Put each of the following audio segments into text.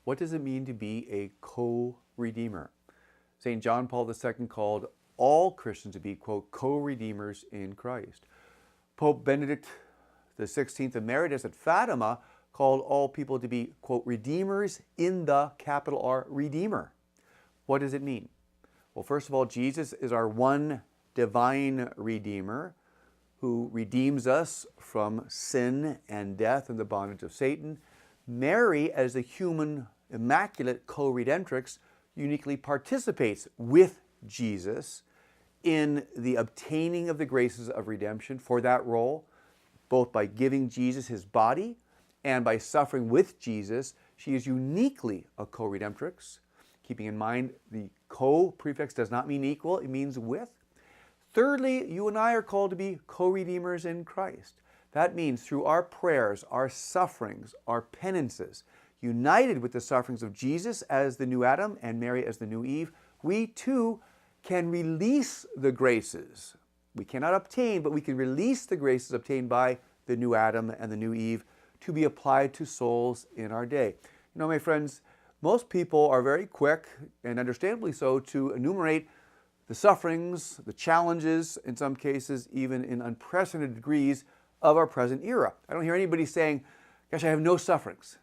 What does it mean to be a co-redeemer? St. John Paul II called all Christians to be, quote, co-redeemers in Christ. Pope Benedict XVI Emeritus at Fatima called all people to be, quote, redeemers in the capital R, Redeemer. What does it mean? Well, first of all, Jesus is our one divine Redeemer who redeems us from sin and death and the bondage of Satan. Mary, as the human immaculate co-redemptrix, uniquely participates with Jesus in the obtaining of the graces of redemption for that role, both by giving Jesus his body and by suffering with Jesus. She is uniquely a co-redemptrix. Keeping in mind the co-prefix does not mean equal, it means with. Thirdly, you and I are called to be co-redeemers in Christ. That means through our prayers, our sufferings, our penances, united with the sufferings of Jesus as the new Adam and Mary as the new Eve, we too can release the graces. We cannot obtain, but we can release the graces obtained by the new Adam and the new Eve to be applied to souls in our day. You know, my friends, most people are very quick, and understandably so, to enumerate the sufferings, the challenges, in some cases even in unprecedented degrees, of our present era. I don't hear anybody saying, gosh, I have no sufferings.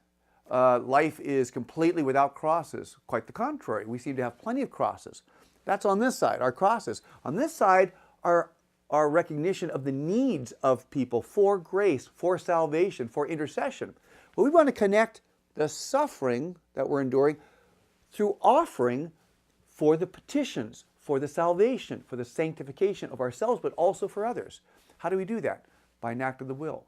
Life is completely without crosses. Quite the contrary. We seem to have plenty of crosses. That's on this side, our crosses. On this side, our recognition of the needs of people for grace, for salvation, for intercession. But we want to connect the suffering that we're enduring through offering for the petitions, for the salvation, for the sanctification of ourselves, but also for others. How do we do that? By an act of the will,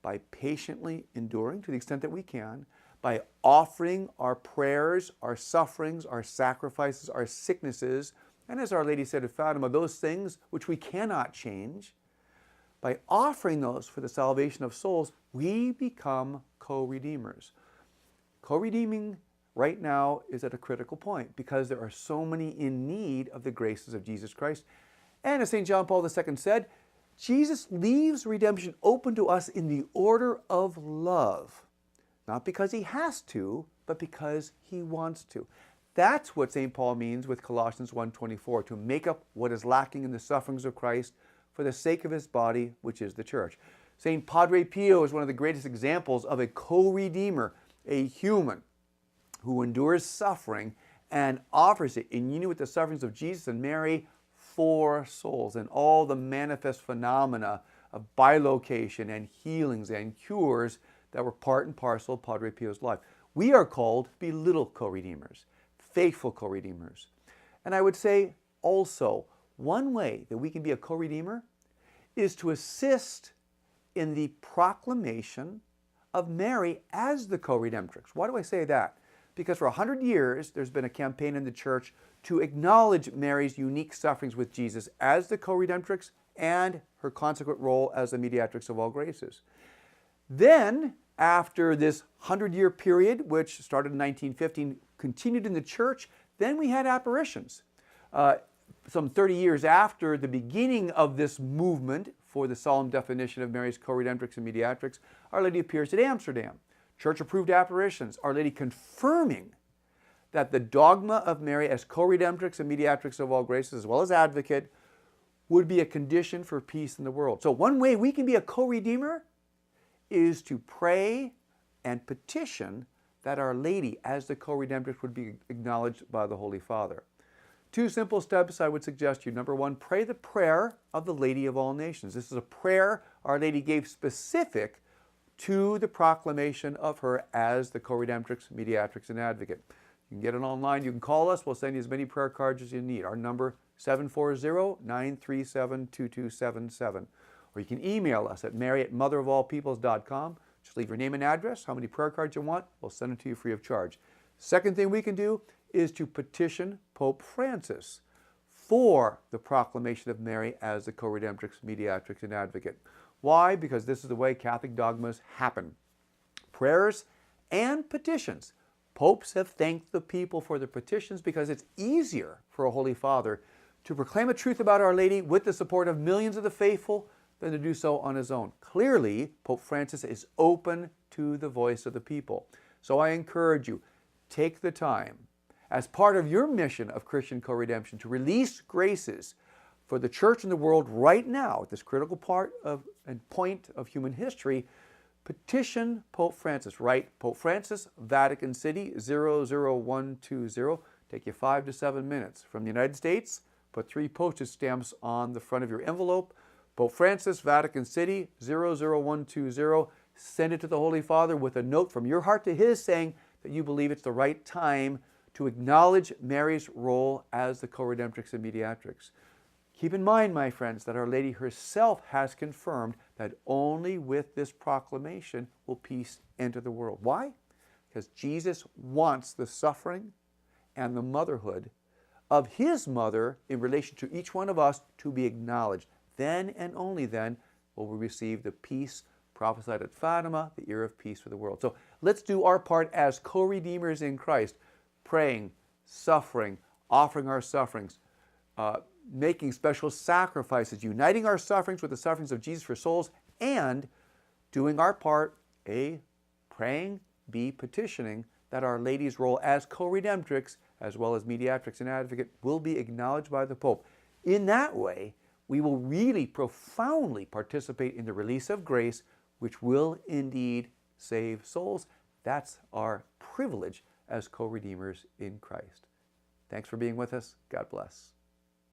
by patiently enduring to the extent that we can, by offering our prayers, our sufferings, our sacrifices, our sicknesses, and as Our Lady said at Fatima, those things which we cannot change. By offering those for the salvation of souls, we become co-redeemers. Co-redeeming right now is at a critical point because there are so many in need of the graces of Jesus Christ. And as St. John Paul II said, Jesus leaves redemption open to us in the order of love. Not because he has to, but because he wants to. That's what St. Paul means with Colossians 1:24, to make up what is lacking in the sufferings of Christ for the sake of his body, which is the church. St. Padre Pio is one of the greatest examples of a co-redeemer, a human who endures suffering and offers it in union with the sufferings of Jesus and Mary for souls, and all the manifest phenomena of bilocation and healings and cures that were part and parcel of Padre Pio's life. We are called to be little co-redeemers, faithful co-redeemers. And I would say also, one way that we can be a co-redeemer is to assist in the proclamation of Mary as the co-redemptrix. Why do I say that? Because for 100 years, there's been a campaign in the Church to acknowledge Mary's unique sufferings with Jesus as the co-redemptrix and her consequent role as the mediatrix of all graces. Then, after this 100-year period, which started in 1915, continued in the Church, then we had apparitions. Some 30 years after the beginning of this movement for the solemn definition of Mary's co-redemptrix and mediatrix, Our Lady appears at Amsterdam. Church-approved apparitions, Our Lady confirming that the dogma of Mary as co-redemptrix and mediatrix of all graces, as well as advocate, would be a condition for peace in the world. So one way we can be a co-redeemer is to pray and petition that Our Lady as the co-redemptrix would be acknowledged by the Holy Father. 2 simple steps I would suggest to you. Number 1, pray the prayer of the Lady of all nations. This is a prayer Our Lady gave specific to the proclamation of her as the co-redemptrix, mediatrix, and advocate. You can get it online. You can call us. We'll send you as many prayer cards as you need. Our number, 740-937-2277. Or you can email us at mary@motherofallpeoples.com. Just leave your name and address, how many prayer cards you want. We'll send it to you free of charge. Second thing we can do is to petition Pope Francis for the proclamation of Mary as the co-redemptrix, mediatrix, and advocate. Why? Because this is the way Catholic dogmas happen. Prayers and petitions. Popes have thanked the people for their petitions because it's easier for a Holy Father to proclaim the truth about Our Lady with the support of millions of the faithful than to do so on his own. Clearly, Pope Francis is open to the voice of the people. So I encourage you, take the time, as part of your mission of Christian co-redemption, to release graces for the church and the world right now, at this critical part of and point of human history, petition Pope Francis. Write Pope Francis, Vatican City, 00120. Take you 5 to 7 minutes. From the United States, put 3 postage stamps on the front of your envelope. Pope Francis, Vatican City, 00120. Send it to the Holy Father with a note from your heart to his saying that you believe it's the right time to acknowledge Mary's role as the co-redemptrix and mediatrix. Keep in mind, my friends, that Our Lady herself has confirmed that only with this proclamation will peace enter the world. Why? Because Jesus wants the suffering and the motherhood of his mother in relation to each one of us to be acknowledged. Then and only then will we receive the peace prophesied at Fatima, the era of peace for the world. So let's do our part as co-redeemers in Christ, praying, suffering, offering our sufferings, making special sacrifices, uniting our sufferings with the sufferings of Jesus for souls, and doing our part, A, praying, B, petitioning that Our Lady's role as co-redemptrix, as well as mediatrix and advocate, will be acknowledged by the Pope. In that way, we will really profoundly participate in the release of grace, which will indeed save souls. That's our privilege as co-redeemers in Christ. Thanks for being with us. God bless.